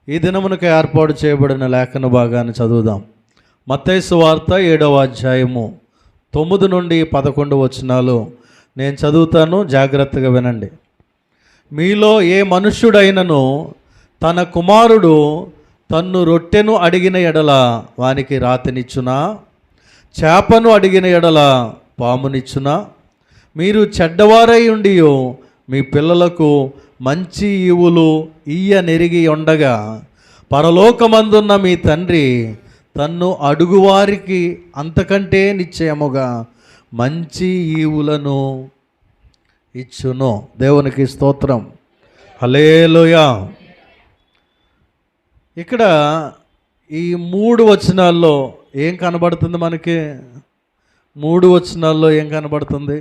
ఈ దినమునకు ఏర్పాటు చేయబడిన లేఖన భాగాన్ని చదువుదాం. మత్తయి సువార్త 7వ అధ్యాయము 9 నుండి 11 వచనాలు నేను చదువుతాను, జాగ్రత్తగా వినండి. మీలో ఏ మనుష్యుడైనను తన కుమారుడు తన్ను రొట్టెను అడిగిన ఎడల వానికి రాతినిచ్చునా, చేపను అడిగిన ఎడల పామునిచ్చునా? మీరు చెడ్డవారై ఉండి మీ పిల్లలకు మంచి ఈవులు ఇయ్యనెరిగి ఉండగా పరలోకమందున్న మీ తండ్రి తన్ను అడుగువారికి అంతకంటే నిశ్చయముగా మంచి ఈవులను ఇచ్చును. దేవునికి స్తోత్రం, హల్లెలూయా. ఇక్కడ ఈ 3 వచనాల్లో ఏం కనబడుతుంది? మనకి 3 వచనాల్లో ఏం కనబడుతుంది?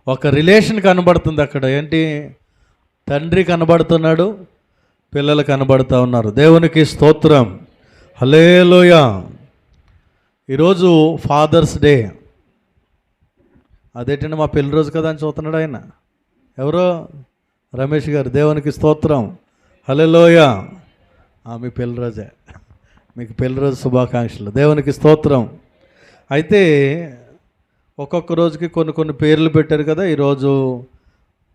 ఒక రిలేషన్ కనబడుతుంది. అక్కడ ఏంటి? తండ్రి కనబడుతున్నాడు, పిల్లలు కనబడుతూ ఉన్నారు. దేవునికి స్తోత్రం, హల్లెలూయా. ఈరోజు ఫాదర్స్ డే. అదేంటంటే మా పెళ్లి రోజు కదా అని చూస్తున్నాడు ఆయన. ఎవరో రమేష్ గారు. దేవునికి స్తోత్రం, హల్లెలూయా. మీ పెళ్లి రోజే, మీకు పెళ్లి రోజు శుభాకాంక్షలు. దేవునికి స్తోత్రం. అయితే ఒక్కొక్క రోజుకి కొన్ని పేర్లు పెట్టారు కదా. ఈరోజు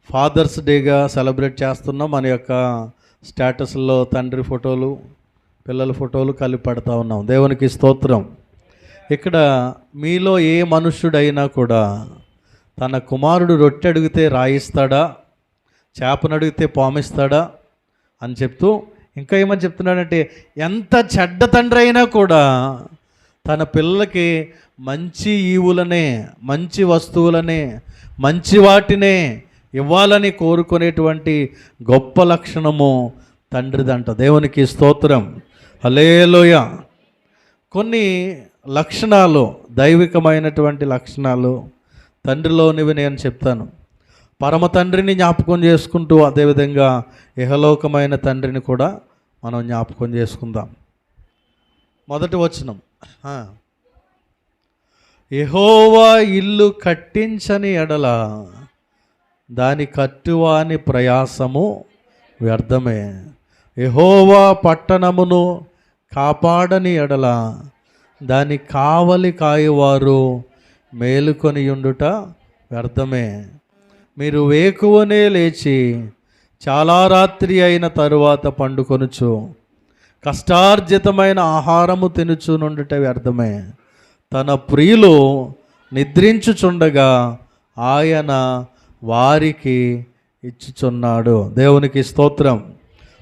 ఫాదర్స్ డేగా సెలబ్రేట్ చేస్తున్నాం. మన యొక్క స్టేటస్లో తండ్రి ఫోటోలు, పిల్లల ఫోటోలు కలిపి పెడతా ఉన్నాం. దేవునికి స్తోత్రం. ఇక్కడ మీలో ఏ మనుష్యుడైనా కూడా తన కుమారుడు రొట్టె అడిగితే రాయిస్తాడా, చేపను అడిగితే పామిస్తాడా అని చెప్తూ ఇంకా ఏమని చెప్తున్నాడంటే, ఎంత చెడ్డ తండ్రి అయినా కూడా తన పిల్లలకి మంచి ఈవులనే, మంచి వస్తువులనే, మంచి వాటినే ఇవ్వాలని కోరుకునేటువంటి గొప్ప లక్షణము తండ్రిదంట. దేవునికి స్తోత్రం, హల్లెలూయా. కొన్ని లక్షణాలు, దైవికమైనటువంటి లక్షణాలు తండ్రిలోనివి నేను చెప్తాను. పరమ తండ్రిని జ్ఞాపకం చేసుకుంటూ అదేవిధంగా ఇహలోకమైన తండ్రిని కూడా మనం జ్ఞాపకం చేసుకుందాం. మొదటి వచనం, యెహోవా ఇల్లు కట్టించని ఎడల దాని కట్టువాని ప్రయాసము వ్యర్థమే. యెహోవా పట్టణమును కాపాడని ఎడల దాని కావలి కాయువారు మేలుకొని ఉండుట వ్యర్థమే. మీరు వేకువనే లేచి చాలా రాత్రి అయిన తరువాత పండుకొనుచు కష్టార్జితమైన ఆహారము తినుచు నుండుట వ్యర్థమే. తన ప్రియులు నిద్రించుచుండగా ఆయన వారికి ఇచ్చుచున్నాడు. దేవునికి స్తోత్రం,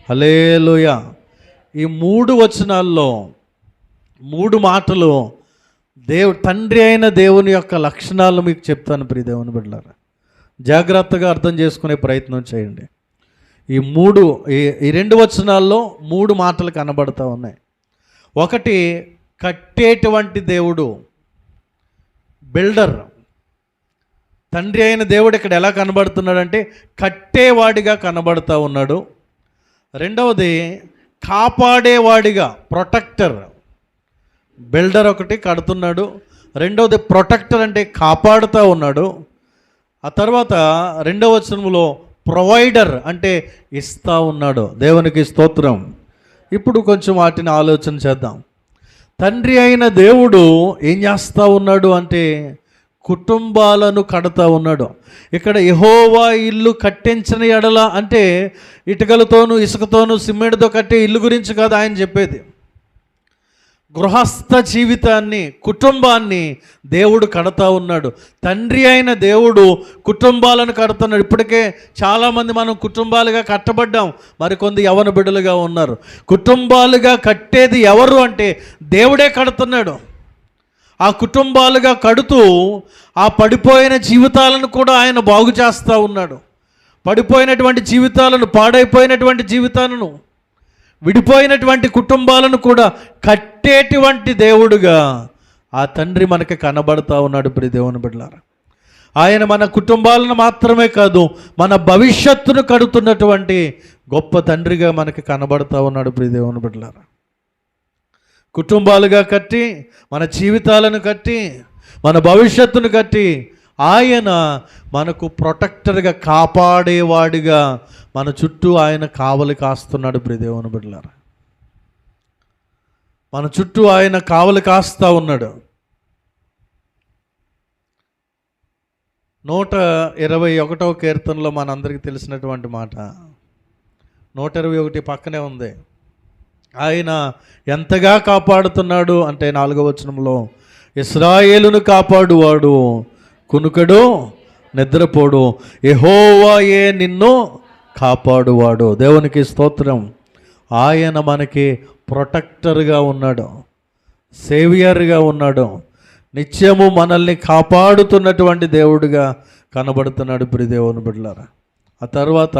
హల్లెలూయా. ఈ 3 వచనాల్లో 3 మాటలు తండ్రి అయిన దేవుని యొక్క లక్షణాలు మీకు చెప్తాను. ప్రియ దేవుని బిడ్డలారా, జాగ్రత్తగా అర్థం చేసుకునే ప్రయత్నం చేయండి. ఈ 2 వచనాల్లో 3 మాటలు కనబడుతూ ఉన్నాయి. ఒకటి, కట్టేటువంటి దేవుడు, బిల్డర్. తండ్రి అయిన దేవుడు ఇక్కడ ఎలా కనబడుతున్నాడంటే కట్టేవాడిగా కనబడుతూ ఉన్నాడు. రెండవది, కాపాడేవాడిగా, ప్రొటెక్టర్. బిల్డర్ ఒకటి కడుతున్నాడు, రెండవది ప్రొటెక్టర్ అంటే కాపాడుతూ ఉన్నాడు. ఆ తర్వాత 2వ వచనంలో ప్రొవైడర్ అంటే ఇస్తూ ఉన్నాడు. దేవునికి స్తోత్రం. ఇప్పుడు కొంచెం వాటిని ఆలోచన చేద్దాం. తండ్రి అయిన దేవుడు ఏం చేస్తూ ఉన్నాడు అంటే కుటుంబాలను కడతా ఉన్నాడు. ఇక్కడ యెహోవా ఇల్లు కట్టించని ఎడల అంటే ఇటుకలతోనూ ఇసుకతోనూ సిమెంట్తో కట్టే ఇల్లు గురించి కాదు ఆయన చెప్పేది. గృహస్థ జీవితాన్ని, కుటుంబాన్ని దేవుడు కడతా ఉన్నాడు. తండ్రి అయిన దేవుడు కుటుంబాలను కడుతున్నాడు. ఇప్పటికే చాలామంది మనం కుటుంబాలుగా కట్టబడ్డాం, మరికొంది యవన బిడ్డలుగా ఉన్నారు. కుటుంబాలుగా కట్టేది ఎవరు అంటే దేవుడే కడుతున్నాడు. ఆ కుటుంబాలుగా కడుతూ ఆ పడిపోయిన జీవితాలను కూడా ఆయన బాగు చేస్తూ ఉన్నాడు. పడిపోయినటువంటి జీవితాలను, పాడైపోయినటువంటి జీవితాలను, విడిపోయినటువంటి కుటుంబాలను కూడా కట్టేటువంటి దేవుడుగా ఆ తండ్రి మనకి కనబడుతూ ఉన్నాడు. ప్రియ దేవుని బిడ్డలారా, ఆయన మన కుటుంబాలను మాత్రమే కాదు, మన భవిష్యత్తును కడుతున్నటువంటి గొప్ప తండ్రిగా మనకి కనబడుతూ ఉన్నాడు. ప్రియ దేవుని బిడ్డలారా, కుటుంబాలుగా కట్టి, మన జీవితాలను కట్టి, మన భవిష్యత్తును కట్టి ఆయన మనకు ప్రొటెక్టర్గా, కాపాడేవాడిగా మన చుట్టూ ఆయన కావలి కాస్తున్నాడు. ప్రియదేవుని బిడ్డలారా, మన చుట్టూ ఆయన కావలి కాస్తా ఉన్నాడు. 121వ కీర్తనలో మనందరికీ తెలిసినటువంటి మాట, 121 పక్కనే ఉంది. ఆయన ఎంతగా కాపాడుతున్నాడు అంటే 4వ వచనంలో, ఇశ్రాయేలును కాపాడువాడు కునుకడు నిద్రపోడు, యెహోవాయే నిన్ను కాపాడువాడు. దేవునికి స్తోత్రం. ఆయన మనకి ప్రొటెక్టర్గా ఉన్నాడు, సేవియర్గా ఉన్నాడు, నిత్యము మనల్ని కాపాడుతున్నటువంటి దేవుడిగా కనబడుతున్నాడు. ప్రియ దేవుని బిడ్డలారా, ఆ తర్వాత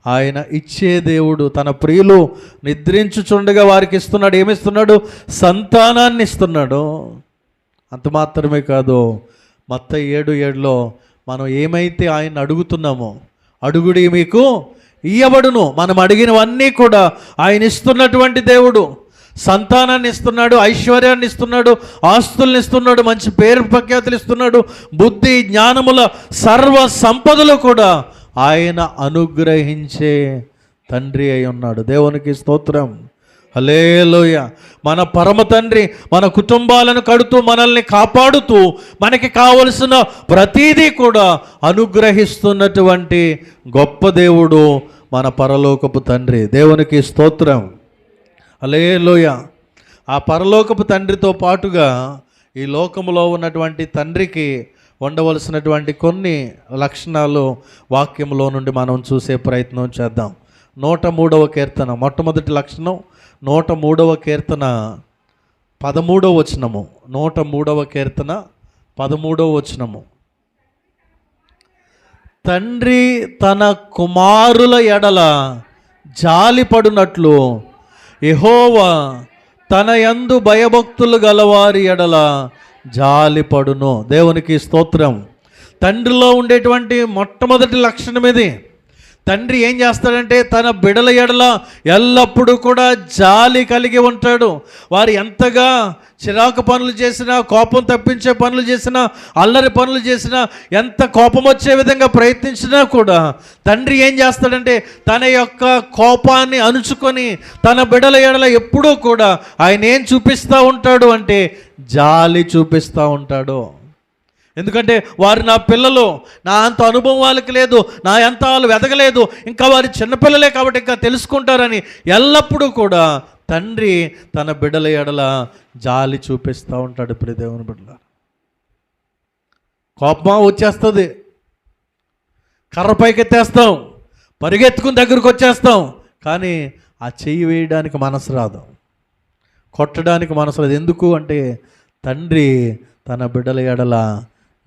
ఆయన ఇచ్చే దేవుడు. తన ప్రియులు నిద్రించుచుండగా వారికి ఇస్తున్నాడు. ఏమిస్తున్నాడు? సంతానాన్ని ఇస్తున్నాడు. అంత మాత్రమే కాదు, మత్తయి 7:7లో మనం ఏమైతే ఆయన అడుగుతున్నామో, అడుగుడి మీకు ఇయ్యబడును. మనం అడిగినవన్నీ కూడా ఆయన ఇస్తున్నటువంటి దేవుడు. సంతానాన్ని ఇస్తున్నాడు, ఐశ్వర్యాన్ని ఇస్తున్నాడు, ఆస్తుల్ని ఇస్తున్నాడు, మంచి పేరు ప్రఖ్యాతులు ఇస్తున్నాడు, బుద్ధి జ్ఞానముల సర్వ సంపదలు కూడా ఆయన అనుగ్రహించే తండ్రి అయి ఉన్నాడు. దేవునికి స్తోత్రం. హల్లెలూయా. మన పరమ తండ్రి మన కుటుంబాలను కడుతూ, మనల్ని కాపాడుతూ, మనకి కావలసిన ప్రతీదీ కూడా అనుగ్రహిస్తున్నటువంటి గొప్ప దేవుడు మన పరలోకపు తండ్రి. దేవునికి స్తోత్రం. హల్లెలూయా. ఆ పరలోకపు తండ్రితో పాటుగా ఈ లోకములో ఉన్నటువంటి తండ్రికి ఉండవలసినటువంటి కొన్ని లక్షణాలు వాక్యంలో నుండి మనం చూసే ప్రయత్నం చేద్దాం. 103వ కీర్తన మొట్టమొదటి లక్షణం, 103వ కీర్తన 13వ వచనము. 103వ కీర్తన 13వ వచనము. తండ్రి తన కుమారుల ఎడల జాలిపడునట్లు యెహోవా తన యందు భయభక్తులు గలవారి ఎడల జాలిపడును. దేవునికి స్తోత్రం. తండ్రిలో ఉండేటువంటి మొట్టమొదటి లక్షణం ఇది. తండ్రి ఏం చేస్తాడంటే తన బిడల ఎడల ఎల్లప్పుడూ కూడా జాలి కలిగి ఉంటాడు. వారు ఎంతగా చిరాకు పనులు చేసినా, కోపం తప్పించే పనులు చేసినా, అల్లరి పనులు చేసినా, ఎంత కోపం వచ్చే విధంగా ప్రయత్నించినా కూడా తండ్రి ఏం చేస్తాడంటే తన యొక్క కోపాన్ని అణుచుకొని తన బిడల ఎడల ఎప్పుడూ కూడా ఆయన ఏం చూపిస్తూ ఉంటాడు అంటే జాలి చూపిస్తూ ఉంటాడు. ఎందుకంటే వారు నా పిల్లలు, నా అంత అనుభవం వాళ్ళకి లేదు, నా ఎంత వాళ్ళు ఎదగలేదు, ఇంకా వారి చిన్నపిల్లలే కాబట్టి ఇంకా తెలుసుకుంటారని ఎల్లప్పుడూ కూడా తండ్రి తన బిడ్డల ఎడల జాలి చూపిస్తూ ఉంటాడు. ప్రియ దేవుని బిడ్డల, కోపమా వచ్చేస్తుంది, కర్ర పైకెత్తేస్తాం, పరిగెత్తుకుని దగ్గరకు వచ్చేస్తాం, కానీ ఆ చెయ్యి వేయడానికి మనసు రాదు, కొట్టడానికి మనసు రాదు. ఎందుకు అంటే తండ్రి తన బిడ్డల ఎడల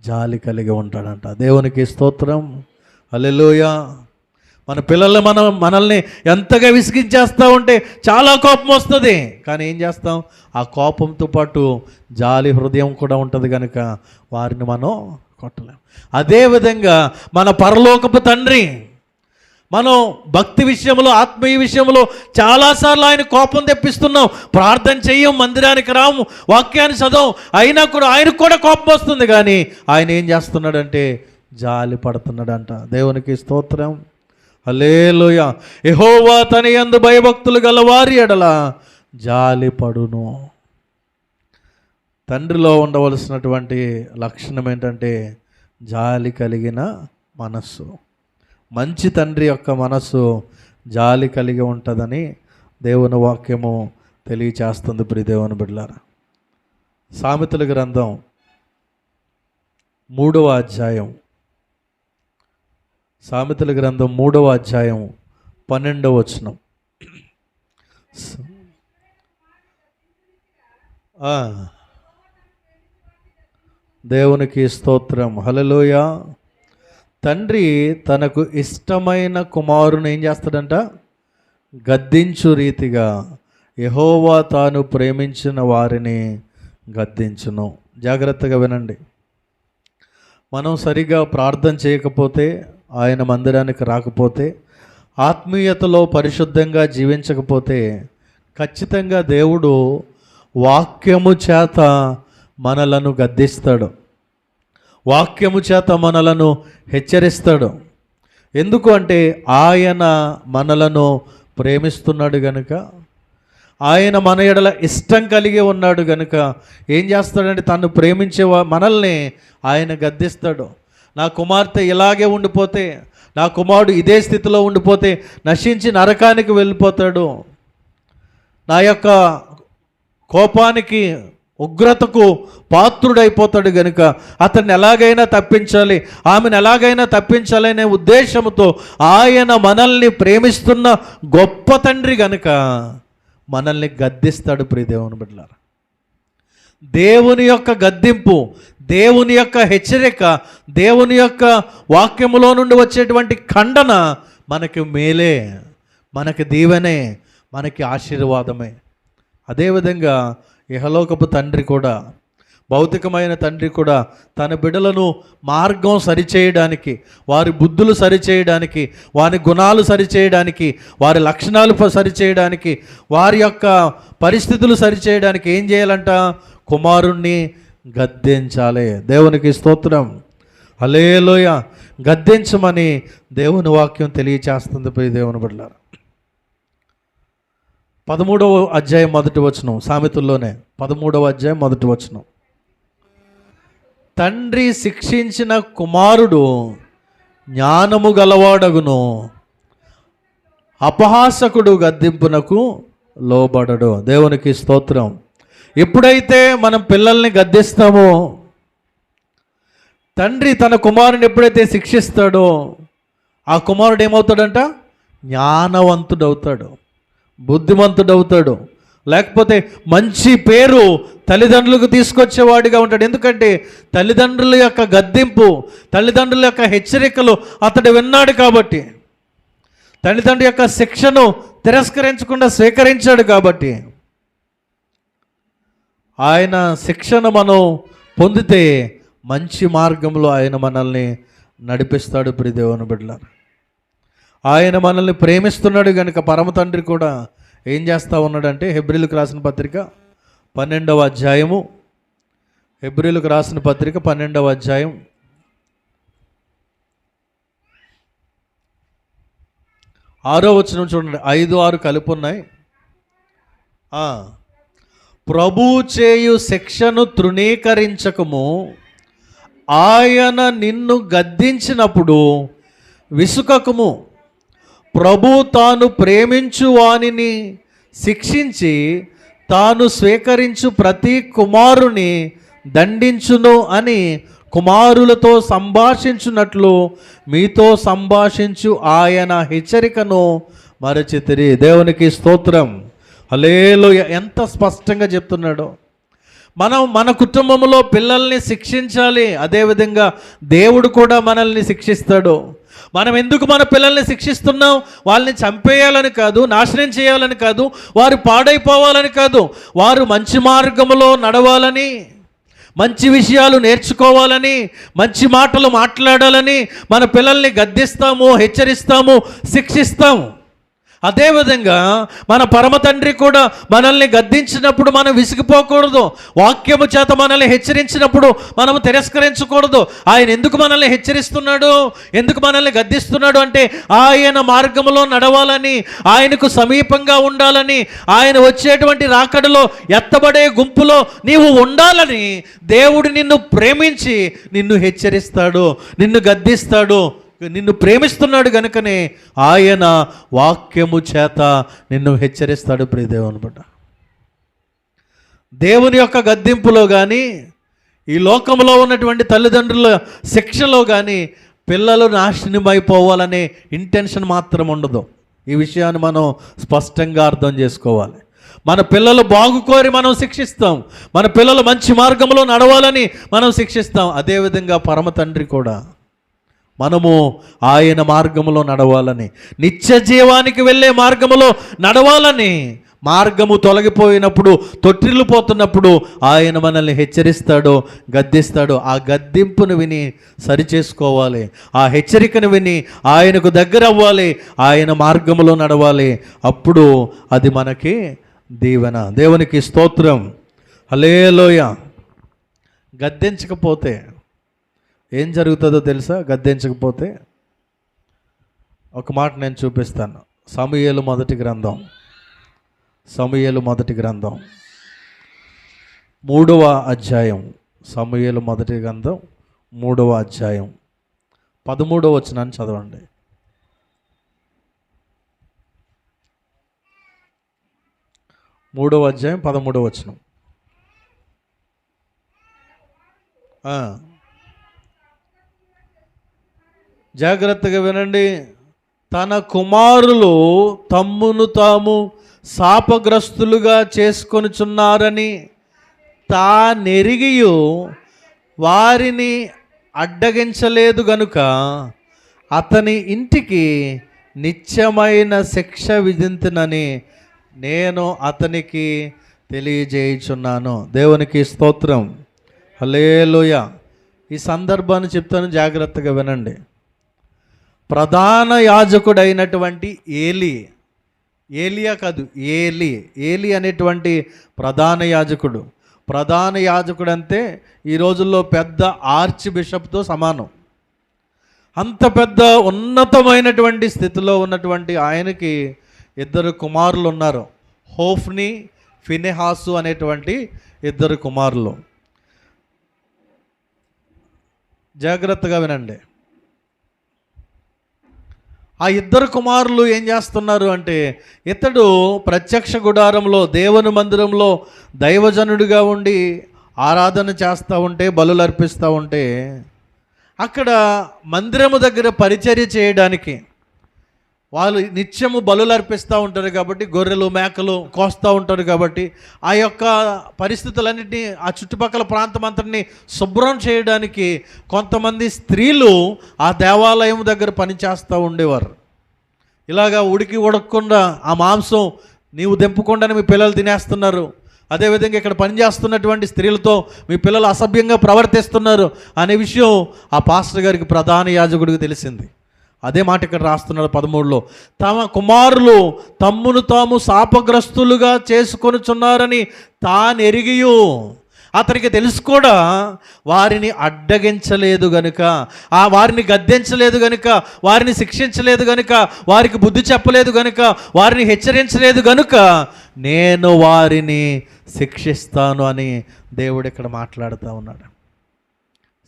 జాలి కలిగి ఉంటాడంట. దేవునికి స్తోత్రం. హల్లెలూయా. మన పిల్లలు మనల్ని ఎంతగా విసిగించేస్తూ ఉంటే చాలా కోపం వస్తుంది, కానీ ఏం చేస్తాం? ఆ కోపంతో పాటు జాలి హృదయం కూడా ఉంటుంది కనుక వారిని మనం కొట్టలేం. అదేవిధంగా మన పరలోకపు తండ్రి మనం భక్తి విషయంలో, ఆత్మీయ విషయంలో చాలాసార్లు ఆయన కోపం తెప్పిస్తున్నాం. ప్రార్థన చెయ్యం, మందిరానికి రాము, వాక్యాన్ని చదవం, అయినా కూడా ఆయనకు కూడా కోపం వస్తుంది, కానీ ఆయన ఏం చేస్తున్నాడంటే జాలి పడుతున్నాడంట. దేవునికి స్తోత్రం. హల్లెలూయా. యెహోవా తన యందు భయభక్తులు గల వారి ఎడల జాలి పడును. తండ్రిలో ఉండవలసినటువంటి లక్షణం ఏంటంటే జాలి కలిగిన మనస్సు. మంచి తండ్రి యొక్క మనస్సు జాలి కలిగి ఉంటుందని దేవుని వాక్యము తెలియచేస్తుంది. ప్రియ దేవుని బిడ్డలారా, సామెతల గ్రంథం 3వ అధ్యాయం, సామెతల గ్రంథం 3వ అధ్యాయం 12వ వచనం. దేవునికి స్తోత్రం. హల్లెలూయా. తండ్రి తనకు ఇష్టమైన కుమారుని ఏం చేస్తాడంట? గద్దించు రీతిగా యెహోవా తాను ప్రేమించిన వారిని గద్దించును. జాగ్రత్తగా వినండి. మనం సరిగా ప్రార్థన చేయకపోతే, ఆయన మందిరానికి రాకపోతే, ఆత్మీయతలో పరిశుద్ధంగా జీవించకపోతే ఖచ్చితంగా దేవుడు వాక్యము చేత మనలను గద్దిస్తాడు. వాక్యము చేత మనలను హెచ్చరిస్తాడు. ఎందుకు అంటే ఆయన మనలను ప్రేమిస్తున్నాడు గనుక, ఆయన మన ఎడల ఇష్టం కలిగి ఉన్నాడు గనుక ఏం చేస్తాడంటే తను ప్రేమించే మనల్ని ఆయన గద్దిస్తాడు. నా కుమార్తె ఇలాగే ఉండిపోతే, నా కుమారుడు ఇదే స్థితిలో ఉండిపోతే నశించి నరకానికి వెళ్ళిపోతాడు, నా యొక్క కోపానికి ఉగ్రతకు పాత్రుడైపోతాడు గనుక అతన్ని ఎలాగైనా తప్పించాలి, ఆమెను ఎలాగైనా తప్పించాలి అనే ఉద్దేశంతో ఆయన మనల్ని ప్రేమిస్తున్న గొప్ప తండ్రి గనుక మనల్ని గద్దిస్తాడు. ప్రియ దేవుని బిడ్డలారా, దేవుని యొక్క గద్దింపు, దేవుని యొక్క హెచ్చరిక, దేవుని యొక్క వాక్యములో నుండి వచ్చేటువంటి ఖండన మనకి మేలే, మనకి దీవెనే, మనకి ఆశీర్వాదమే. అదేవిధంగా ఇహలోకపు తండ్రి కూడా, భౌతికమైన తండ్రి కూడా తన బిడ్డలను మార్గం సరిచేయడానికి, వారి బుద్ధులు సరిచేయడానికి, వారి గుణాలు సరిచేయడానికి, వారి లక్షణాలు సరిచేయడానికి, వారి యొక్క పరిస్థితులు సరిచేయడానికి ఏం చేయాలంట? కుమారుణ్ణి గద్దించాలి. దేవునికి స్తోత్రం, హల్లెలూయ. గద్దించమని దేవుని వాక్యం తెలియచేస్తుంది. ప్రియ దేవుని బిడ్డలారా, 13వ అధ్యాయం మొదటి వచనం, సామెతల్లోనే 13వ అధ్యాయం మొదటి వచనం. తండ్రి శిక్షించిన కుమారుడు జ్ఞానము గలవాడగును, అపహాసకుడు గద్దింపునకు లోబడడు. దేవునికి స్తోత్రం. ఎప్పుడైతే మనం పిల్లల్ని గద్దిస్తామో, తండ్రి తన కుమారుని ఎప్పుడైతే శిక్షిస్తాడో ఆ కుమారుడు ఏమవుతాడంట? జ్ఞానవంతుడవుతాడు, బుద్ధిమంతుడవుతాడు. లేకపోతే మంచి పేరు తల్లిదండ్రులకు తీసుకొచ్చేవాడిగా ఉంటాడు. ఎందుకంటే తల్లిదండ్రుల యొక్క గద్దింపు, తల్లిదండ్రుల యొక్క హెచ్చరికలు అతడు విన్నాడు కాబట్టి, తల్లిదండ్రుల యొక్క శిక్షను తిరస్కరించకుండా స్వీకరించాడు కాబట్టి, ఆయన శిక్షను మనం పొందితే మంచి మార్గంలో ఆయన మనల్ని నడిపిస్తాడు. ప్రియ దేవుని బిడ్డలారా, ఆయన మనల్ని ప్రేమిస్తున్నాడు కనుక పరమ తండ్రి కూడా ఏం చేస్తూ ఉన్నాడంటే, హెబ్రీలకు రాసిన పత్రిక 12వ అధ్యాయము, హెబ్రీలకు రాసిన పత్రిక 12వ అధ్యాయం 6వ వచనం చూడండి. 5, 6 కలిపి ఉన్నాయి. ప్రభు చేయు శిక్షను తృణీకరించకము, ఆయన నిన్ను గద్దించినప్పుడు విసుకకము. ప్రభు తాను ప్రేమించు వానిని శిక్షించి తాను స్వీకరించు ప్రతి కుమారుని దండించును అని కుమారులతో సంభాషించున్నట్లు మీతో సంభాషించు ఆయన హెచ్చరికను మరచితిరి. దేవునికి స్తోత్రం, హల్లెలూయా. ఎంత స్పష్టంగా చెప్తున్నాడో. మనం మన కుటుంబంలో పిల్లల్ని శిక్షించాలి, అదేవిధంగా దేవుడు కూడా మనల్ని శిక్షిస్తాడు. మనం ఎందుకు మన పిల్లల్ని శిక్షిస్తున్నాం? వాళ్ళని చంపేయాలని కాదు, నాశనం చేయాలని కాదు, వారు పాడైపోవాలని కాదు, వారు మంచి మార్గంలో నడవాలని, మంచి విషయాలు నేర్చుకోవాలని, మంచి మాటలు మాట్లాడాలని మన పిల్లల్ని గద్దిస్తాము, హెచ్చరిస్తాము, శిక్షిస్తాము. అదేవిధంగా మన పరమ తండ్రి కూడా మనల్ని గద్దించినప్పుడు మనం విసిగిపోకూడదు. వాక్యము చేత మనల్ని హెచ్చరించినప్పుడు మనం తిరస్కరించకూడదు. ఆయన ఎందుకు మనల్ని హెచ్చరిస్తున్నాడు, ఎందుకు మనల్ని గద్దిస్తున్నాడు అంటే ఆయన మార్గంలో నడవాలని, ఆయనకు సమీపంగా ఉండాలని, ఆయన వచ్చేటువంటి రాకడలో ఎత్తబడే గుంపులో నీవు ఉండాలని దేవుడు నిన్ను ప్రేమించి నిన్ను హెచ్చరిస్తాడు, నిన్ను గద్దిస్తాడు. నిన్ను ప్రేమిస్తున్నాడు గనుకనే ఆయన వాక్యము చేత నిన్ను హెచ్చరిస్తాడు. ప్రియ దేవుని బిడ్డ, దేవుని యొక్క గద్దింపులో కానీ, ఈ లోకంలో ఉన్నటువంటి తల్లిదండ్రుల శిక్షలో కానీ పిల్లలు నాశనమైపోవాలనే ఇంటెన్షన్ మాత్రం ఉండదు. ఈ విషయాన్ని మనం స్పష్టంగా అర్థం చేసుకోవాలి. మన పిల్లలు బాగుకోరి మనం శిక్షిస్తాం, మన పిల్లలు మంచి మార్గంలో నడవాలని మనం శిక్షిస్తాం. అదేవిధంగా పరమ తండ్రి కూడా మనము ఆయన మార్గములో నడవాలని, నిత్య జీవానికి వెళ్ళే మార్గములో నడవాలని, మార్గము తొలగిపోయినప్పుడు, తొట్టిల్లిపోతున్నప్పుడు ఆయన మనల్ని హెచ్చరిస్తాడు, గద్దిస్తాడు. ఆ గద్దింపును విని సరిచేసుకోవాలి, ఆ హెచ్చరికను విని ఆయనకు దగ్గర అవ్వాలి, ఆయన మార్గములో నడవాలి. అప్పుడు అది మనకి దీవెన. దేవునికి స్తోత్రం, హల్లెలూయా. గద్దించకపోతే, ఏం జరుగుతుందో తెలుసా? గద్దించకపోతే ఒక మాట నేను చూపిస్తాను. సమూయేలు మొదటి గ్రంథం 3వ అధ్యాయం. సమూయేలు మొదటి గ్రంథం 3వ అధ్యాయం 13వ వచనాన్ని చదవండి. మూడవ అధ్యాయం 13వ వచనం. జాగ్రత్తగా వినండి. తన కుమారులు తమ్మును తాము శాపగ్రస్తులుగా చేసుకొనుచున్నారని తానెరిగియు వారిని అడ్డగించలేదు గనుక అతని ఇంటికి నిత్యమైన శిక్ష విధింతునని నేను అతనికి తెలియజేయుచున్నాను. దేవునికి స్తోత్రం. హల్లెలూయా. ఈ సందర్భాన్ని చెప్తాను, జాగ్రత్తగా వినండి. ప్రధాన యాజకుడైనటువంటి ఏలియా కాదు, ఏలి అనేటువంటి ప్రధాన యాజకుడు. ప్రధాన యాజకుడు అంటే ఈ రోజుల్లో పెద్ద ఆర్చ్ బిషప్తో సమానం. అంత పెద్ద ఉన్నతమైనటువంటి స్థితిలో ఉన్నటువంటి ఆయనకి 2 కుమారులు ఉన్నారు. హోఫ్ని, ఫినెహాసు అనేటువంటి 2 కుమారులు. జాగ్రత్తగా వినండి. ఆ 2 కుమారులు ఏం చేస్తున్నారు అంటే, ఇతడు ప్రత్యక్ష గుడారంలో దేవుని మందిరంలో దైవజనుడిగా ఉండి ఆరాధన చేస్తూ ఉంటే, బలులు అర్పిస్తూ ఉంటే, అక్కడ మందిరము దగ్గర పరిచర్య చేయడానికి వాళ్ళు నిత్యము బలులు అర్పిస్తూ ఉంటారు కాబట్టి, గొర్రెలు మేకలు కోస్తూ ఉంటారు కాబట్టి, ఆ యొక్క పరిస్థితులన్నింటినీ, ఆ చుట్టుపక్కల ప్రాంతం అంతటిని శుభ్రం చేయడానికి కొంతమంది స్త్రీలు ఆ దేవాలయం దగ్గర పనిచేస్తూ ఉండేవారు. ఇలాగా ఉడకకుండా ఆ మాంసం నీవు తెంపకుండానే మీ పిల్లలు తినేస్తున్నారు, అదేవిధంగా ఇక్కడ పనిచేస్తున్నటువంటి స్త్రీలతో మీ పిల్లలు అసభ్యంగా ప్రవర్తిస్తున్నారు అనే విషయం ఆ పాస్టర్ గారికి, ప్రధాన యాజకుడికి తెలిసింది. అదే మాట ఇక్కడ రాస్తున్నాడు 13లో. తమ కుమారులు తమ్మును తాము శాపగ్రస్తులుగా చేసుకొనుచున్నారని తానెరిగియు, అతనికి తెలుసు కూడా, వారిని అడ్డగించలేదు గనుక, వారిని గద్దించలేదు గనుక, వారిని శిక్షించలేదు గనుక, వారికి బుద్ధి చెప్పలేదు గనుక, వారిని హెచ్చరించలేదు గనుక నేను వారిని శిక్షిస్తాను అని దేవుడు ఇక్కడ మాట్లాడుతూ ఉన్నాడు.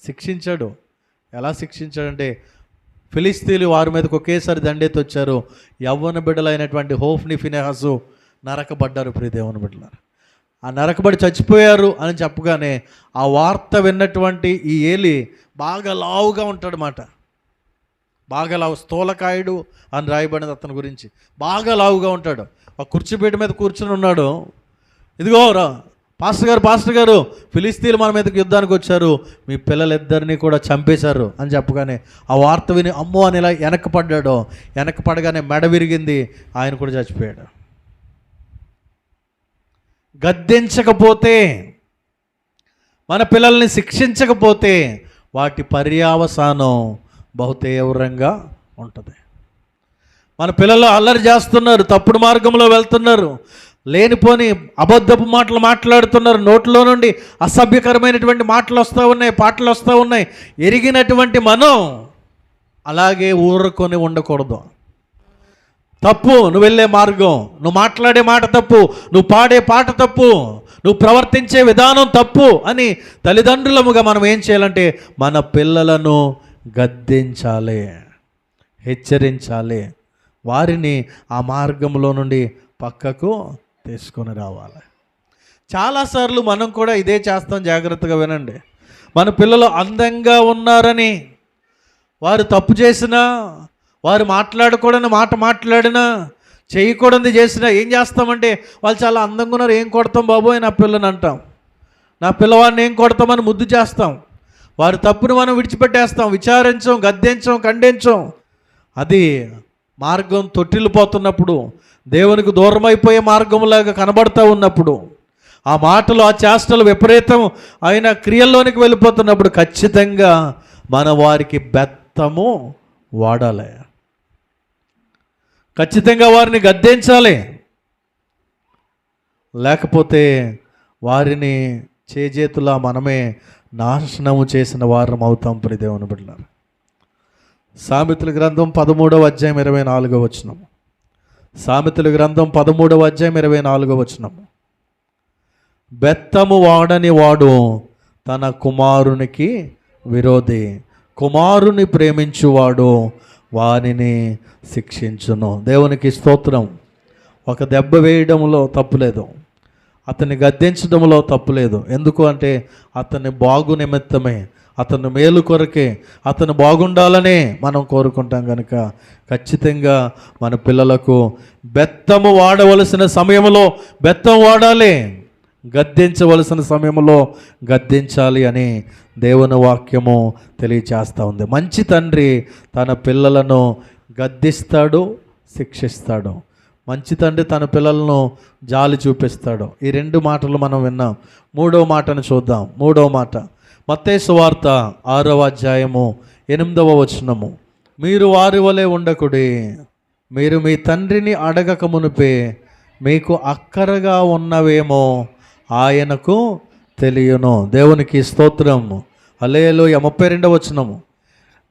శిక్షించాడు. ఎలా శిక్షించాడంటే, ఫిలిస్తీన్లు వారి మీదకి ఒకేసారి దండెత్తి వచ్చారు. యవ్వన బిడ్డలైనటువంటి హోఫ్ని, ఫినెహాసు నరకబడ్డారు. ప్రియ దేవుని బిడ్డలారా, ఆ నరకబడి చచ్చిపోయారు అని చెప్పగానే ఆ వార్త విన్నటువంటి ఈ ఏలి బాగా లావుగా ఉంటాడనమాట. బాగా లావు, స్థూలకాయుడు అని రాయబడినది అతని గురించి. బాగా లావుగా ఉంటాడు. ఆ కుర్చీపీట మీద కూర్చుని ఉన్నాడు. ఇదిగో పాస్టర్ గారు ఫిలిస్తీన్లు మన మీదకి యుద్ధానికి వచ్చారు, మీ పిల్లలిద్దరినీ కూడా చంపేశారు అని చెప్పగానే ఆ వార్త విని అమ్మో అని ఇలా వెనక్కి పడగానే మెడ విరిగింది, ఆయన కూడా చచ్చిపోయాడు. గద్దించకపోతే, మన పిల్లల్ని శిక్షించకపోతే వాటి పర్యావసానం బహు తీవ్రంగా ఉంటుంది. మన పిల్లలు అల్లరి చేస్తున్నారు, తప్పుడు మార్గంలో వెళ్తున్నారు, లేనిపోని అబద్ధపు మాటలు మాట్లాడుతున్నారు, నోట్లో నుండి అసభ్యకరమైనటువంటి మాటలు వస్తూ ఉన్నాయి, పాటలు వస్తూ ఉన్నాయి. ఎరిగినటువంటి మనం అలాగే ఊరుకొని ఉండకూడదు. తప్పు, నువ్వు వెళ్ళే మార్గం, నువ్వు మాట్లాడే మాట తప్పు, నువ్వు పాడే పాట తప్పు, నువ్వు ప్రవర్తించే విధానం తప్పు అని తల్లిదండ్రులముగా మనం ఏం చేయాలంటే, మన పిల్లలను గద్దించాలి, హెచ్చరించాలి, వారిని ఆ మార్గంలో నుండి పక్కకు తీసుకొని రావాలి. చాలాసార్లు మనం కూడా ఇదే చేస్తాం. జాగ్రత్తగా వినండి. మన పిల్లలు అందంగా ఉన్నారని వారు తప్పు చేసినా, వారు మాట్లాడకూడని మాట మాట్లాడినా, చేయకూడదు చేసినా ఏం చేస్తామంటే, వాళ్ళు చాలా అందంగా ఉన్నారు, ఏం కొడతాం బాబోయ్ నా పిల్లని అంటాం, నా పిల్లవాడిని ఏం కొడతామని ముద్దు చేస్తాం. వారి తప్పును మనం విడిచిపెట్టేస్తాం, విచారించం, గద్దించం, ఖండించం. అది మార్గం తొట్టిల్లిపోతున్నప్పుడు, దేవునికి దూరం అయిపోయే మార్గంలాగా కనబడుతూ ఉన్నప్పుడు, ఆ మాటలు, ఆ చేష్టలు విపరీతం అయిన క్రియల్లోనికి వెళ్ళిపోతున్నప్పుడు ఖచ్చితంగా మన వారికి బెత్తము వాడాలి, ఖచ్చితంగా వారిని గద్దించాలి. లేకపోతే వారిని చేజేతులా మనమే నాశనము చేసిన వారం అవుతాం. ప్రియ దేవుని బిడ్డలారా, సామెతల గ్రంథం 13వ అధ్యాయం 24వ వచనం. సామెతల గ్రంథం 13వ అధ్యాయం 24వ వచనం. బెత్తము వాడని వాడు తన కుమారునికి విరోధి, కుమారుని ప్రేమించువాడు వానిని శిక్షించును. దేవునికి స్తోత్రం. ఒక దెబ్బ వేయడంలో తప్పులేదు, అతన్ని గద్దించడంలో తప్పులేదు. ఎందుకు అంటే అతని బాగు నిమిత్తమే, అతని మేలు కొరకే, అతను బాగుండాలనే మనం కోరుకుంటాం కనుక ఖచ్చితంగా మన పిల్లలకు బెత్తము వాడవలసిన సమయంలో బెత్తం వాడాలి, గద్దించవలసిన సమయంలో గద్దించాలి అని దేవుని వాక్యము తెలియచేస్తూ ఉంది. మంచి తండ్రి తన పిల్లలను గద్దిస్తాడు, శిక్షిస్తాడు. మంచి తండ్రి తన పిల్లలను జాలి చూపిస్తాడు. ఈ రెండు మాటలు మనం విన్నాం. మూడవ మాటను చూద్దాం. మూడవ మాట మత్తయి సువార్త 6వ అధ్యాయము 8వ వచనము. మీరు వారి వలె ఉండకుడి, మీరు మీ తండ్రిని అడగక మునిపే మీకు అక్కరగా ఉన్నవేమో ఆయనకు తెలియను. దేవునికి స్తోత్రం. హల్లెలూయా. 32వ వచనము.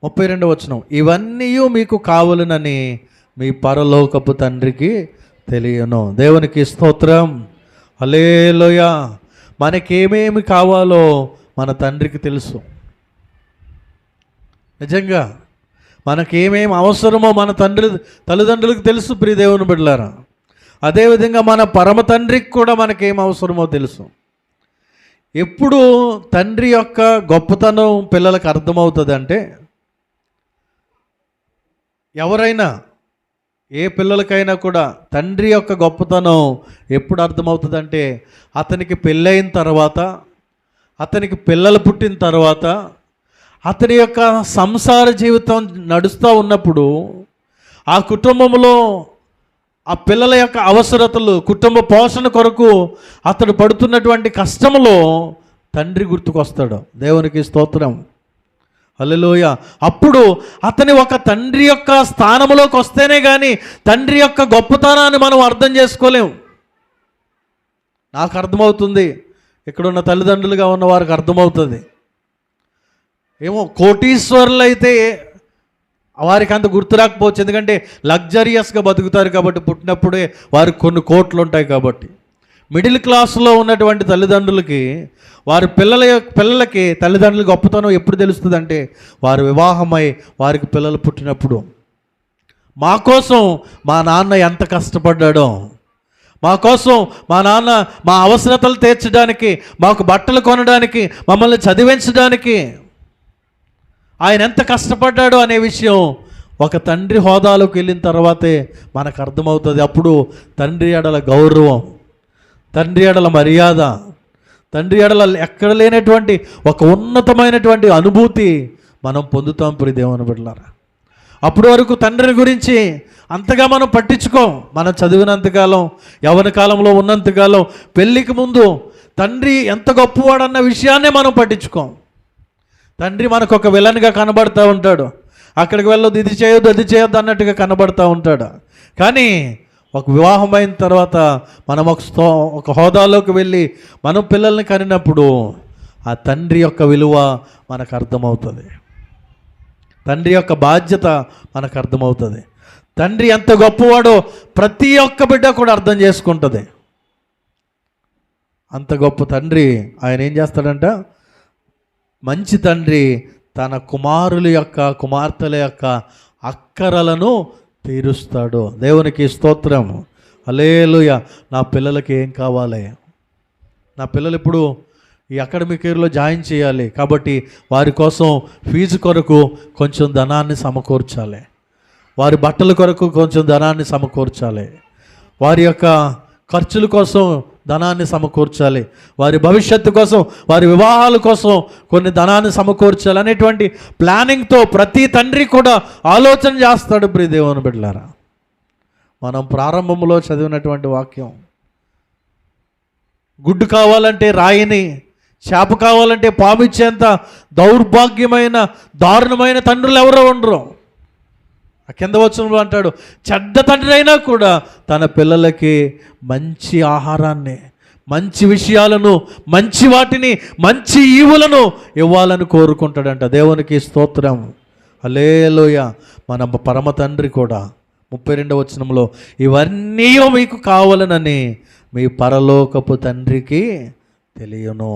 32వ వచనం. ఇవన్నీ మీకు కావాలనని మీ పరలోకపు తండ్రికి తెలియను. దేవునికి స్తోత్రం. హల్లెలూయా. మనకేమేమి కావాలో మన తండ్రికి తెలుసు. నిజంగా మనకేమేమి అవసరమో మన తల్లిదండ్రులకు తెలుసు. ప్రియ దేవుని బిడ్డలారా, అదేవిధంగా మన పరమ తండ్రికి కూడా మనకేం అవసరమో తెలుసు. ఎప్పుడు తండ్రి యొక్క గొప్పతనం పిల్లలకు అర్థమవుతుంది అంటే, ఎవరైనా ఏ పిల్లలకైనా కూడా తండ్రి యొక్క గొప్పతనం ఎప్పుడు అర్థమవుతుందంటే, అతనికి పెళ్ళైన తర్వాత, అతనికి పిల్లలు పుట్టిన తర్వాత, అతని యొక్క సంసార జీవితం నడుస్తూ ఉన్నప్పుడు, ఆ కుటుంబంలో ఆ పిల్లల యొక్క అవసరతలు, కుటుంబ పోషణ కొరకు అతడు పడుతున్నటువంటి కష్టంలో తండ్రి గుర్తుకొస్తాడు. దేవునికి స్తోత్రం. హల్లెలూయా. అప్పుడు అతని ఒక తండ్రి యొక్క స్థానంలోకి వస్తేనే కానీ తండ్రి యొక్క గొప్పతనాన్ని మనం అర్థం చేసుకోలేం. నాకు అర్థమవుతుంది, ఇక్కడున్న తల్లిదండ్రులుగా ఉన్న వారికి అర్థమవుతుంది. ఏమో కోటీశ్వరులు అయితే వారికి అంత గుర్తు రాకపోవచ్చు, ఎందుకంటే లగ్జరియస్గా బతుకుతారు కాబట్టి, పుట్టినప్పుడే వారికి కొన్ని కోట్లు ఉంటాయి కాబట్టి. మిడిల్ క్లాస్లో ఉన్నటువంటి తల్లిదండ్రులకి వారి పిల్లలకి తల్లిదండ్రుల గొప్పతనం ఎప్పుడు తెలుస్తుంది అంటే, వారు వివాహమై వారికి పిల్లలు పుట్టినప్పుడు. మా కోసం మా నాన్న ఎంత కష్టపడ్డాడో, మా కోసం మా నాన్న మా అవసరతలు తీర్చడానికి, మాకు బట్టలు కొనడానికి, మమ్మల్ని చదివించడానికి ఆయన ఎంత కష్టపడ్డాడో అనే విషయం ఒక తండ్రి హోదాలోకి వెళ్ళిన తర్వాతే మనకు అర్థమవుతుంది. అప్పుడు తండ్రి ఎడల గౌరవం, తండ్రి ఎడల మర్యాద, తండ్రి ఎడల ఎక్కడ లేనటువంటి ఒక ఉన్నతమైనటువంటి అనుభూతి మనం పొందుతాం. ప్రియ దేవుని బిడ్డలారా, అప్పటి వరకు తండ్రిని గురించి అంతగా మనం పట్టించుకోం. మనం చదివినంతకాలం, యవ్వన కాలంలో ఉన్నంతకాలం, పెళ్ళికి ముందు తండ్రి ఎంత గొప్పవాడన్న విషయాన్నే మనం పట్టించుకోం. తండ్రి మనకు ఒక విలన్గా కనబడుతూ ఉంటాడు. అక్కడికి వెళ్ళొద్దు, ఇది చేయొద్దు, అది చేయొద్దు అన్నట్టుగా కనబడుతూ ఉంటాడు. కానీ ఒక వివాహం అయిన తర్వాత మనం ఒక హోదాలోకి వెళ్ళి మనం పిల్లల్ని కనినప్పుడు ఆ తండ్రి యొక్క విలువ మనకు అర్థమవుతుంది. తండ్రి యొక్క బాధ్యత మనకు అర్థమవుతుంది. తండ్రి ఎంత గొప్పవాడో ప్రతి ఒక్క బిడ్డ కూడా అర్థం చేసుకుంటుంది. అంత గొప్ప తండ్రి ఆయన ఏం చేస్తాడంట, మంచి తండ్రి తన కుమారుల యొక్క కుమార్తెల యొక్క అక్కరలను తీరుస్తాడు. దేవునికి స్తోత్రం. హల్లెలూయా. నా పిల్లలకి ఏం కావాలి, నా పిల్లలు ఇప్పుడు ఈ అకాడమిక్ ఇయర్లో జాయిన్ చేయాలి కాబట్టి వారి కోసం ఫీజు కొరకు కొంచెం ధనాన్ని సమకూర్చాలి, వారి బట్టల కొరకు కొంచెం ధనాన్ని సమకూర్చాలి, వారి యొక్క ఖర్చుల కోసం ధనాన్ని సమకూర్చాలి, వారి భవిష్యత్తు కోసం, వారి వివాహాల కోసం కొన్ని ధనాన్ని సమకూర్చాలి అనేటువంటి ప్లానింగ్తో ప్రతి తండ్రి కూడా ఆలోచన చేస్తాడు. ప్రియ దేవుని బిడ్డలారా, మనం ప్రారంభంలో చదివినటువంటి వాక్యం, గుడ్డు కావాలంటే రాయిని, చేప కావాలంటే పామిచ్చేంత దౌర్భాగ్యమైన దారుణమైన తండ్రులు ఎవరో ఉండరు. ఆ కింద వచనంలో అంటాడు, చెడ్డ తండ్రి అయినా కూడా తన పిల్లలకి మంచి ఆహారాన్ని, మంచి విషయాలను, మంచి వాటిని, మంచి ఈవులను ఇవ్వాలని కోరుకుంటాడంట. దేవునికి స్తోత్రం. హల్లెలూయా. మన పరమ తండ్రి కూడా 32వ వచనంలో ఇవన్నీ మీకు కావాలనని మీ పరలోకపు తండ్రికి తెలియను.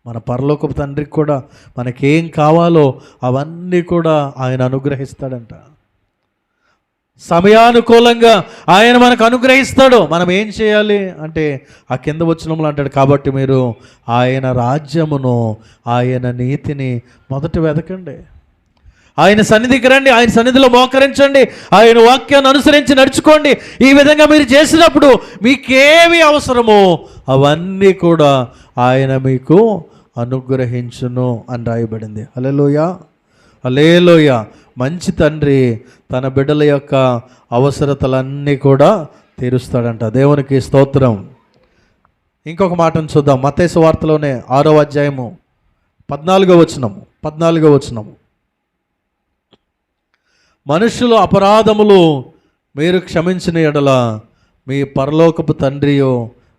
మన పరలోకపు తండ్రికి కూడా మనకేం కావాలో అవన్నీ కూడా ఆయన అనుగ్రహిస్తాడంట. సమయానుకూలంగా ఆయన మనకు అనుగ్రహిస్తాడు. మనం ఏం చేయాలి అంటే ఆ కింద వచనంలో అంటాడు, కాబట్టి మీరు ఆయన రాజ్యమును, ఆయన నీతిని మొదట వెతకండి. ఆయన సన్నిధికి రండి, ఆయన సన్నిధిలో మోకరించండి, ఆయన వాక్యాన్ని అనుసరించి నడుచుకోండి. ఈ విధంగా మీరు చేసినప్పుడు మీకేమి అవసరమో అవన్నీ కూడా ఆయన మీకు అనుగ్రహించును అని రాయబడింది. హల్లెలూయా, హల్లెలూయా. మంచి తండ్రి తన బిడ్డల యొక్క అవసరతలన్నీ కూడా తీరుస్తాడంట. దేవునికి స్తోత్రం. ఇంకొక మాటను చూద్దాం. మత్తయి సువార్తలోనే 6వ అధ్యాయము 14వ వచనము. మనుషుల అపరాధములు మీరు క్షమించిన ఎడల మీ పరలోకపు తండ్రియో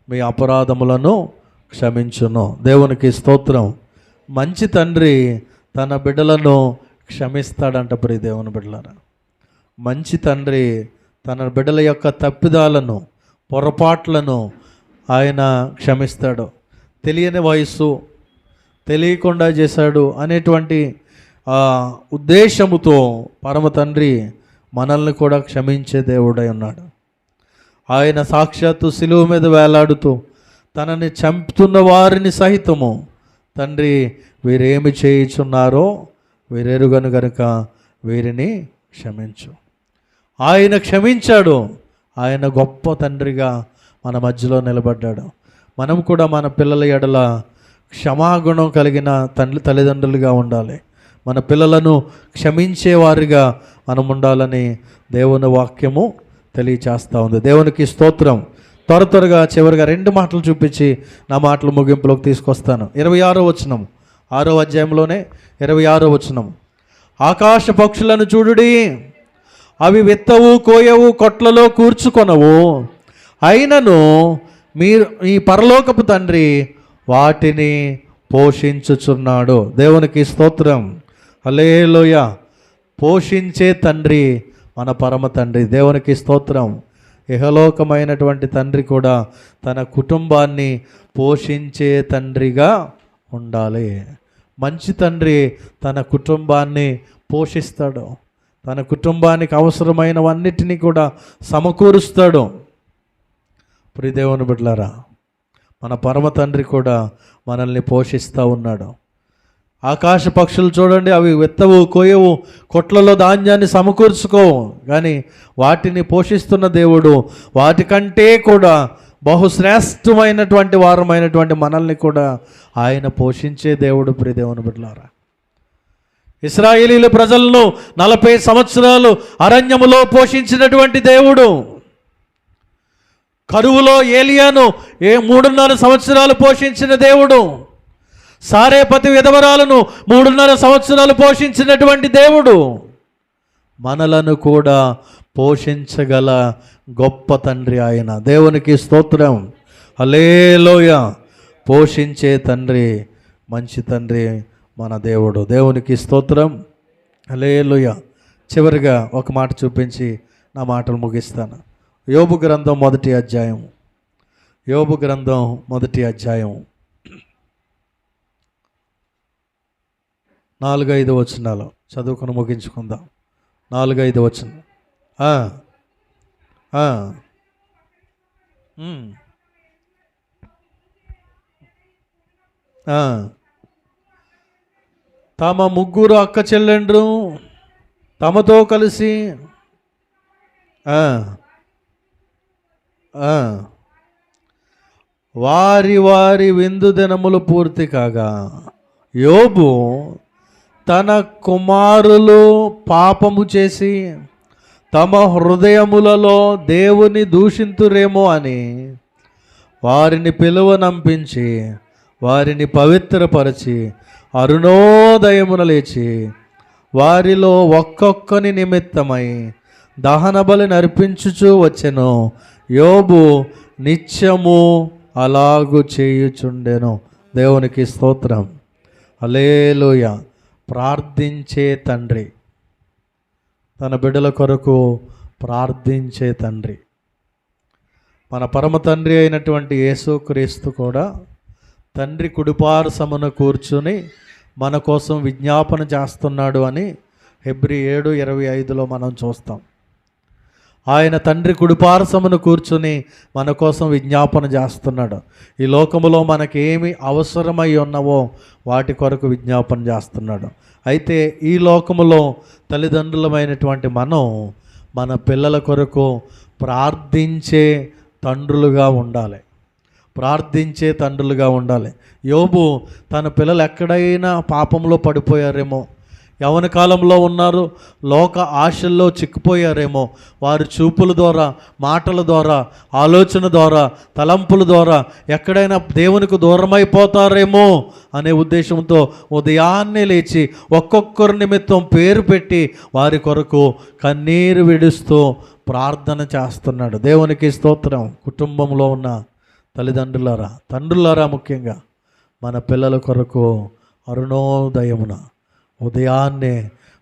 మీ అపరాధములను క్షమించును. దేవునికి స్తోత్రం. మంచి తండ్రి తన బిడ్డలను క్షమిస్తాడంట. ప్రియ దేవుని బిడ్డలారా, మంచి తండ్రి తన బిడ్డల యొక్క తప్పిదాలను, పొరపాట్లను ఆయన క్షమిస్తాడు. తెలియని వయసు, తెలియకుండా చేశాడు అనేటువంటి ఉద్దేశముతో పరమ తండ్రి మనల్ని కూడా క్షమించే దేవుడై ఉన్నాడు. ఆయన సాక్షాత్తు శిలువ మీద వేలాడుతూ తనని చంపుతున్న వారిని సహితము తండ్రి వీరేమి చేయుచున్నారో వీరెరుగను గనుక వీరిని క్షమించు. ఆయన క్షమించాడు. ఆయన గొప్ప తండ్రిగా మన మధ్యలో నిలబడ్డాడు. మనం కూడా మన పిల్లల ఎడల క్షమాగుణం కలిగిన తల్లిదండ్రులుగా ఉండాలి. మన పిల్లలను క్షమించేవారిగా మనం ఉండాలని దేవుని వాక్యము తెలియచేస్తూ ఉంది. దేవునికి స్తోత్రం. త్వరగా చివరిగా 2 మాటలు చూపించి నా మాటలు ముగింపులోకి తీసుకొస్తాను. 26వ వచనం, 6వ అధ్యాయంలోనే 26వ వచనం. ఆకాశ పక్షులను చూడుడి, అవి విత్తవు, కోయవు, కొట్లలో కూర్చుకొనవు, అయినను మీ పరలోకపు తండ్రి వాటిని పోషించుచున్నాడు. దేవునికి స్తోత్రం. హల్లెలూయా. పోషించే తండ్రి మన పరమ తండ్రి. దేవునికి స్తోత్రం. ఇహలోకమైనటువంటి తండ్రి కూడా తన కుటుంబాన్ని పోషించే తండ్రిగా ఉండాలి. మంచి తండ్రి తన కుటుంబాన్ని పోషిస్తాడు. తన కుటుంబానికి అవసరమైనవన్నిటినీ కూడా సమకూరుస్తాడు. ప్రియ దేవుని బిడ్డలారా, మన పరమ తండ్రి కూడా మనల్ని పోషిస్తూ ఉన్నాడు. ఆకాశ పక్షులు చూడండి, అవి విత్తవు, కోయవు, కొట్లలో ధాన్యాన్ని సమకూర్చుకోవు, కానీ వాటిని పోషిస్తున్న దేవుడు వాటికంటే కూడా బహుశ్రేష్టమైనటువంటి వారమైనటువంటి మనల్ని కూడా ఆయన పోషించే దేవుడు. ప్రియ దేవుని బిడ్డలారా, ఇశ్రాయేలీల ప్రజలను 40 సంవత్సరాలు అరణ్యములో పోషించినటువంటి దేవుడు, కరువులో ఏలియాను 3.5 సంవత్సరాలు పోషించిన దేవుడు, సారేపతి విధవరాలను 3.5 సంవత్సరాలు పోషించినటువంటి దేవుడు మనలను కూడా పోషించగల గొప్ప తండ్రి ఆయన. దేవునికి స్తోత్రం. హల్లెలూయా. పోషించే తండ్రి, మంచి తండ్రి మన దేవుడు. దేవునికి స్తోత్రం. హల్లెలూయా. చివరిగా ఒక మాట చూపించి నా మాటలు ముగిస్తాను. యోబు గ్రంథం 1వ అధ్యాయం. యోబు గ్రంథం 1వ అధ్యాయం 4-5 వచనాలు చదువుకొని ముగించుకుందాం. 4-5 వచనం. తమ 3 అక్క చెల్లెండ్రు తమతో కలిసి వారి విందు దినములు పూర్తి కాగా యోబు తన కుమారులు పాపము చేసి తమ హృదయములలో దేవుని దూషింతురేమో అని వారిని పిలువనంపించి వారిని పవిత్రపరిచి అరుణోదయమున లేచి వారిలో ఒక్కొక్కని నిమిత్తమై దహన బలి నర్పించుచూ వచ్చెను. యోబు నిత్యము అలాగు చేయుచుండెను. దేవునికి స్తోత్రం. హల్లెలూయా. ప్రార్థించే తండ్రి, తన బిడ్డల కొరకు ప్రార్థించే తండ్రి. మన పరమ తండ్రి అయినటువంటి యేసుక్రీస్తు కూడా తండ్రి కుడిపార్శ్వమున కూర్చుని మన కోసం విజ్ఞాపన చేస్తున్నాడు అని హెబ్రీ 7:25 మనం చూస్తాం. ఆయన తండ్రి కుడిపార్శ్వమున కూర్చుని మన కోసం విజ్ఞాపన చేస్తున్నాడు. ఈ లోకములో మనకేమి అవసరమై ఉన్నవో వాటి కొరకు విజ్ఞాపన చేస్తున్నాడు. అయితే ఈ లోకములో తల్లిదండ్రులమైనటువంటి మనం మన పిల్లల కొరకు ప్రార్థించే తండ్రులుగా ఉండాలి. ప్రార్థించే తండ్రులుగా ఉండాలి. యోబు తన పిల్లలు ఎక్కడైనా పాపంలో పడిపోయారేమో, యవ్వన కాలంలో ఉన్నారు, లోక ఆశల్లో చిక్కుపోయారేమో, వారి చూపుల ద్వారా, మాటల ద్వారా, ఆలోచన ద్వారా, తలంపుల ద్వారా ఎక్కడైనా దేవునికి దూరమైపోతారేమో అనే ఉద్దేశంతో ఉదయాన్నే లేచి ఒక్కొక్కరి నిమిత్తం పేరు పెట్టి వారి కొరకు కన్నీరు విడుస్తూ ప్రార్థన చేస్తున్నాడు. దేవునికి స్తోత్రం. కుటుంబంలో ఉన్న తల్లిదండ్రులారా, తండ్రులారా, ముఖ్యంగా మన పిల్లల కొరకు అరుణోదయమున ఉదయాన్నే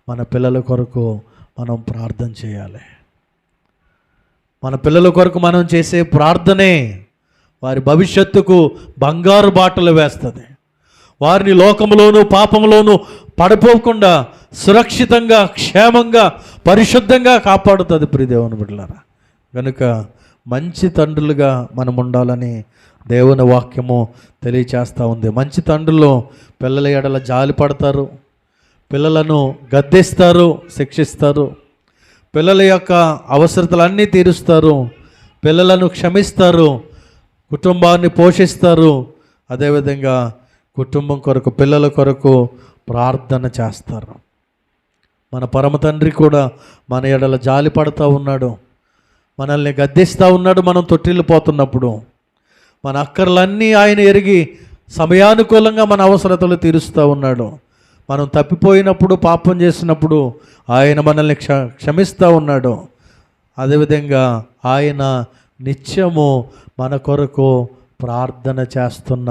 మన పిల్లల కొరకు మనం ప్రార్థన చేయాలి. మన పిల్లల కొరకు మనం చేసే ప్రార్థనే వారి భవిష్యత్తుకు బంగారు బాటలు వేస్తుంది. వారిని లోకంలోనూ పాపంలోనూ పడిపోకుండా సురక్షితంగా, క్షేమంగా, పరిశుద్ధంగా కాపాడుతుంది. ప్రియదేవుని బిడ్డలారా, కనుక మంచి తండ్రులుగా మనం ఉండాలని దేవుని వాక్యము తెలియచేస్తూ ఉంది. మంచి తండ్రులు పిల్లల ఎడల జాలి పడతారు, పిల్లలను గద్దిస్తారు, శిక్షిస్తారు, పిల్లల యొక్క అవసరతలన్నీ తీరుస్తారు, పిల్లలను క్షమిస్తారు, కుటుంబాన్ని పోషిస్తారు. అదేవిధంగా కుటుంబం కొరకు, పిల్లల కొరకు ప్రార్థన చేస్తారు. మన పరమ తండ్రి కూడా మన ఎడల జాలి పడుతూ ఉన్నాడు, మనల్ని గద్దిస్తూ ఉన్నాడు. మనం తొట్టిల్లిపోతున్నప్పుడు మన అక్కర్లన్నీ ఆయన ఎరిగి సమయానుకూలంగా మన అవసరతలు తీరుస్తూ ఉన్నాడు. మనం తప్పిపోయినప్పుడు, పాపం చేసినప్పుడు ఆయన మనల్ని క్షమిస్తూ ఉన్నాడు. అదేవిధంగా ఆయన నిత్యము మన కొరకు ప్రార్థన చేస్తున్న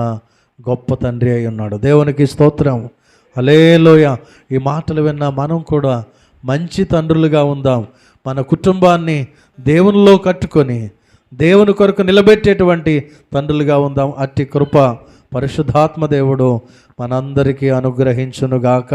గొప్ప తండ్రి అయి ఉన్నాడు. దేవునికి స్తోత్రం. హల్లెలూయా. ఈ మాటలు విన్న మనం కూడా మంచి తండ్రులుగా ఉందాం. మన కుటుంబాన్ని దేవునిలో కట్టుకొని దేవుని కొరకు నిలబెట్టేటువంటి తండ్రులుగా ఉందాం. అట్టి కృప పరిశుద్ధాత్మ దేవుడు మనందరికీ అనుగ్రహించునుగాక.